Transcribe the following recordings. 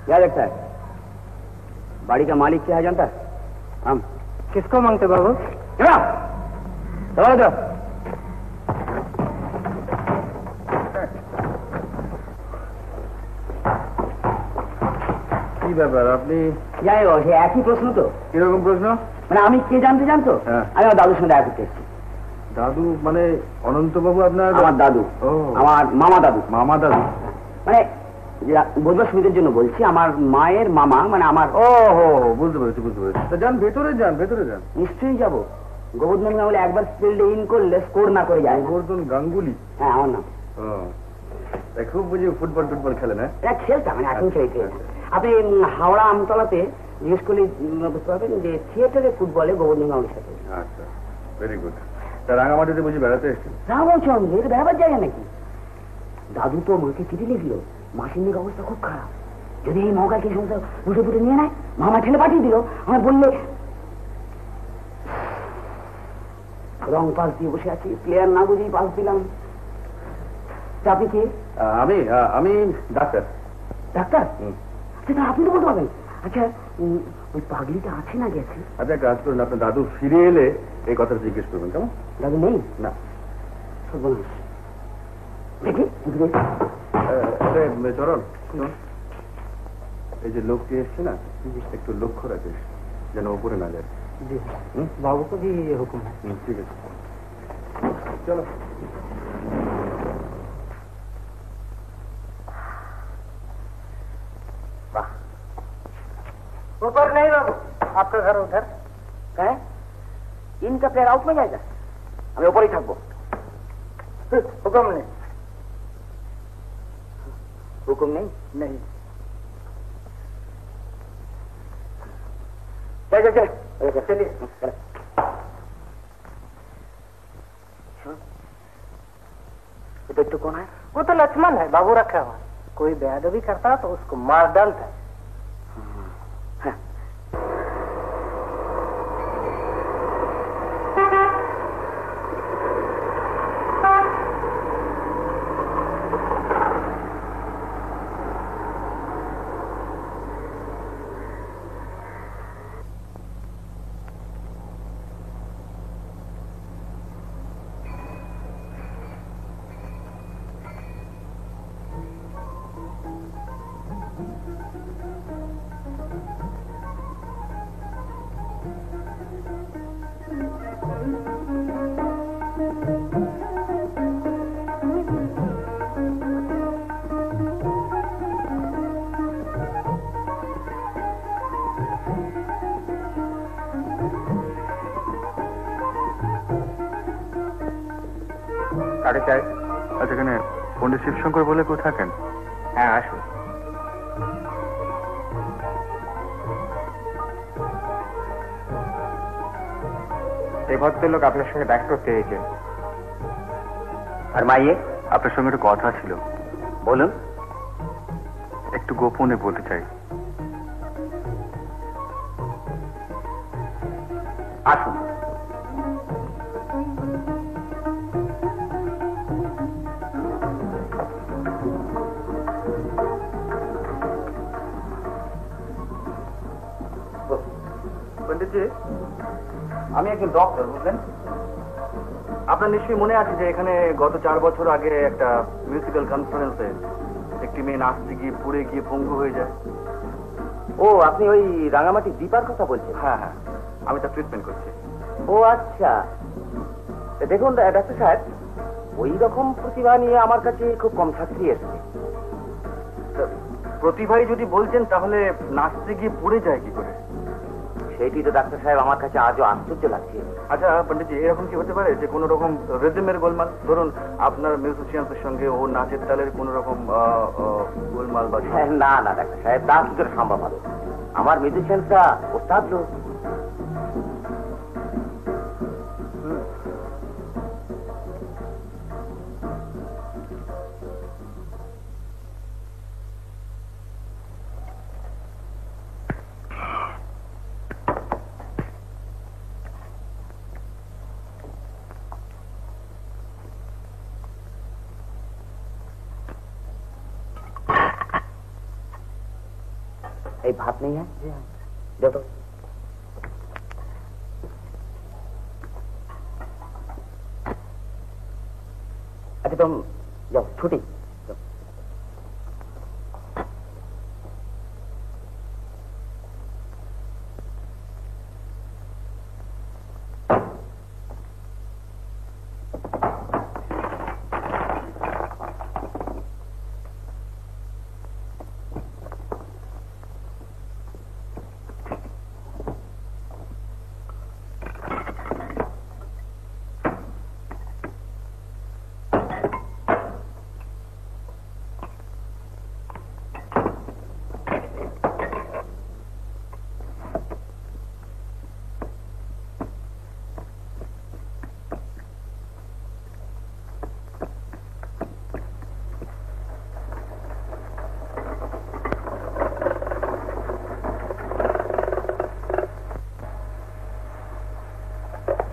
क्या लगता है बाड़ी का मालिक क्या है जानता? हम किसको मांगते बाबू? सवाल दो। কি ব্যাপার আপনি? যাই হোক সে একই প্রশ্ন তো। কিরকম প্রশ্ন? মানে আমি কে জানতে জানতো? আমি আমার দাদুর সঙ্গে দেখা করতে এসেছি। দাদু মানে অনন্তবাবু আপনার? আমার দাদু। ও আমার মামা দাদু। মামা দাদু মানে বোঝবার সুবিধার জন্য বলছি, আমার মায়ের মামা মানে আমার। ও হো বুঝতে পেরেছি বুঝতে পেরেছি। তা যান ভেতরে যান ভেতরে যান। নিশ্চয়ই যাবো। গোবর্ধন গাঙ্গুলি একবার ফিল্ডে ইন করলে স্কোর না করে যায়। গোবর্ধন গাঙ্গুলি? হ্যাঁ আমার নাম। খুব বুঝি ফুটবল টুটবল খেলে না? খেলতাম মানে এখন খেলতে। আপনি হাওড়া আমতলাতে জিজ্ঞেস করলে বুঝতে পারবেন যে থিয়েটারে ফুটবলে গোবর্ধন গাঙ্গুলির সাথে। আচ্ছা ভেরি গুড। তা রাঙামাটিতে বুঝি বেড়াতে এসেছেন? না বলছো আমি এটা বেড়াবার জায়গা নাকি? দাদু তো মাকে চিঠি লিখলো, মাসির অবস্থা খুব খারাপ, যদি এই মৌকাকে সংসার বুঝে বুঝে নিয়ে নেয়। মামা ঠেলে পাঠিয়ে দিল। আমার বললে রং পাস দিয়ে বসে আছি, প্লেয়ার না বুঝেই পাস দিলাম। আপনি কে? আমি আমি ডাক্তার। ডাক্তার? আচ্ছা আপনি তো বলতে পারবেন। আচ্ছা ওই পাগলিটা আছে না গেছে? আচ্ছা কাজ করুন, আপনার দাদু ফিরে এলে এই কথা জিজ্ঞেস করবেন কেমন? দাদু নেই? না। দেখি চরণ শুনুন, এই যে লোকটি এসছে না, একটু লক্ষ্য রাখিস যেন ওপরে না যায়। बाबू को भी ये हुक्म है। ঠিক আছে চলো। ऊपर नहीं बाबू, आपका घर उधर है। इनका प्लेयर आउट में जाएगा, আমি ওপরেই থাকবো। हुक्म नहीं। हुक्म नहीं? नहीं। चलिए। तो कौन है? वो तो लक्ष्मण है, बाबू रखा हुआ। कोई बेअदबी करता तो उसको मार डालता। কাকে চাই? আচ্ছা এখানে পণ্ডিত শিবশঙ্কর বলে কেউ থাকেন? হ্যাঁ আসুন। এই ভদ্রলোক আপনার সঙ্গে দেখা করতে এসেছেন। আর মাইয়ে? আপনার সঙ্গে একটু কথা ছিল। বলুন। একটু গোপনে বলতে চাই। আসুন। পণ্ডিতজি, আমি একজন ডক্টর, বুঝলেন? আপনার নিশ্চয়ই মনে আছে যে এখানে গত 4 বছর আগে একটা মিউজিক্যাল কনফারেন্সে একটি মেয়ে নাচতে গিয়ে পুড়ে গিয়ে পঙ্গু হয়ে যায়। ও আপনি ওই রাঙামাটি দীপার কথা বলছেন? হ্যাঁ হ্যাঁ, আমি তার ট্রিটমেন্ট করছি। ও আচ্ছা। দেখুন ডাক্তার সাহেব, ওই রকম প্রতিভা নিয়ে আমার কাছে খুব কম ছাত্রী এসেছে। প্রতিভাই যদি বলছেন তাহলে নাচতে গিয়ে পুড়ে যায় কি করে? সেইটি তো ডাক্তার সাহেব আমার কাছে আজও আশ্চর্য লাগছে। আচ্ছা পণ্ডিতজি, এরকম কি হতে পারে যে কোনো রকম রিদমের গোলমাল, ধরুন আপনার মিউজিশিয়ানদের সঙ্গে ও নাচের তালের কোনো রকম গোলমাল বা? না না ডাক্তার সাহেব, তা কি করে সম্ভব হবে? আমার মিউজিশিয়ানরা ওস্তাদ লোক। এই ভাত নেই হ্যাঁ যত अच्छा तुम जाओ छुट्टी जाओ।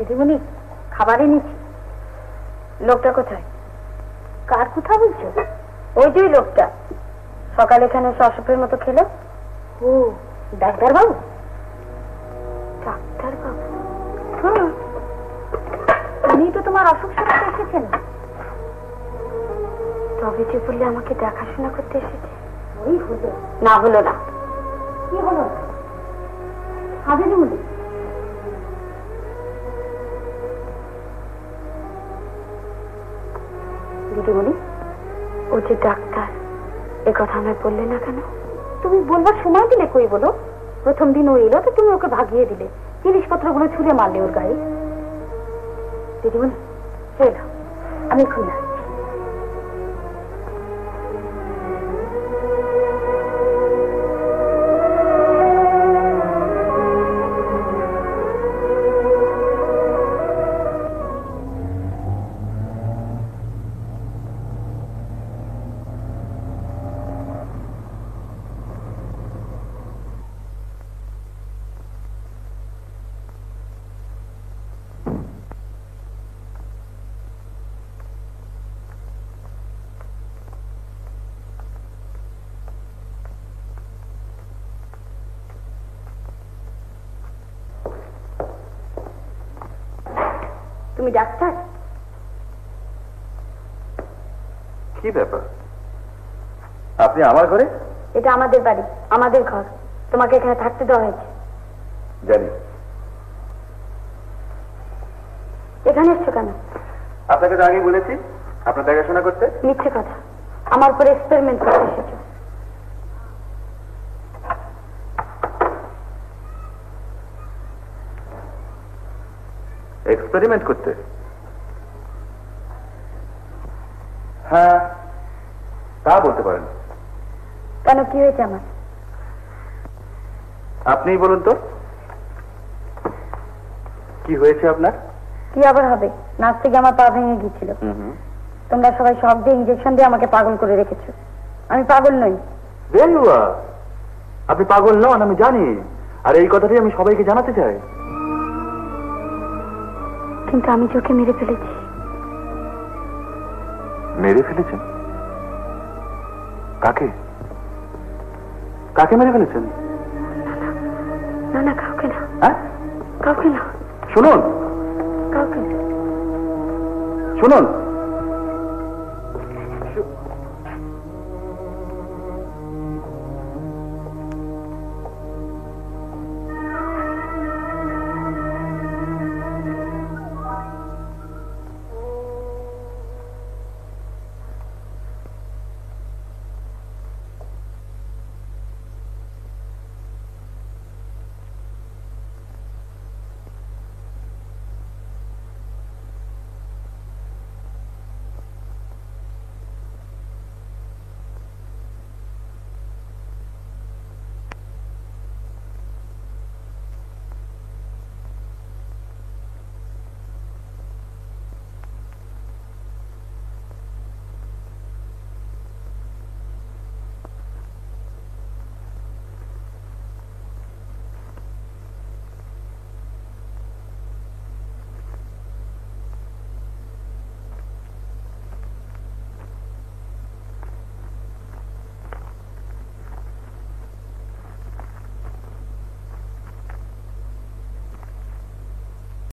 দিদিমণি খাবার এনেছি। লোকটা কোথায়? কার কথা বলছো? ওই যে লোকটা সকালে এখানে সসপের মতো খেলো। ও ডাক্তার বাবু? ডাক্তার বাবু? হ্যাঁ, উনি তো তোমার অসুখ শুনতে এসেছেন। তবে যে বললে আমাকে দেখাশোনা করতে এসেছে। ওই হলো না, হলো না। কি হলো? দিদিমণি দিদিমণি ও যে ডাক্তার, এ কথা আমায় বললে না কেন? তুমি বলবার সময় দিলে কই বলো? প্রথম দিন ও এলো তো তুমি ওকে ভাগিয়ে দিলে, জিনিসপত্রগুলো ছুঁড়ে মারলে ওর গায়ে। দিদিমণি এলো, আমি খুলে আসছি। তুমি ডাক্তার? কি ব্যাপার, আপনি আমার ঘরে? এটা আমাদের বাড়ি, আমাদের ঘর, তোমাকে এখানে থাকতে দেওয়া হয়েছে। জানি। এখানে এসছো কেন? আপনাকে তো আগেই বলেছি আপনার দেখাশোনা করতে। মিথ্যে কথা, আমার উপরে এক্সপেরিমেন্ট করতে এসেছো। এক্সপেরিমেন্ট করতে? হ্যাঁ, তা বলতে পারেন। কেন, কি হয়েছে আমার? আপনিই বলুন তো, কি হয়েছে আপনার? কি আবার হবে, নাচ থেকে আমার পা ভেঙে গিয়েছিল। তোমরা সবাই সব দিয়ে ইঞ্জেকশন দিয়ে আমাকে পাগল করে রেখেছো। আমি পাগল নই। আপনি পাগল নন, আমি জানি, আর এই কথাটাই আমি সবাইকে জানাতে চাই। কিন্তু আমি যে ওকে মেরে ফেলেছি। মেরে ফেলেছেন? কাকে? কাকে মেরে ফেলেছেন? না না, কাউকে না। হ্যাঁ, কাউকে না। শুনুন কাউকে না। শুনুন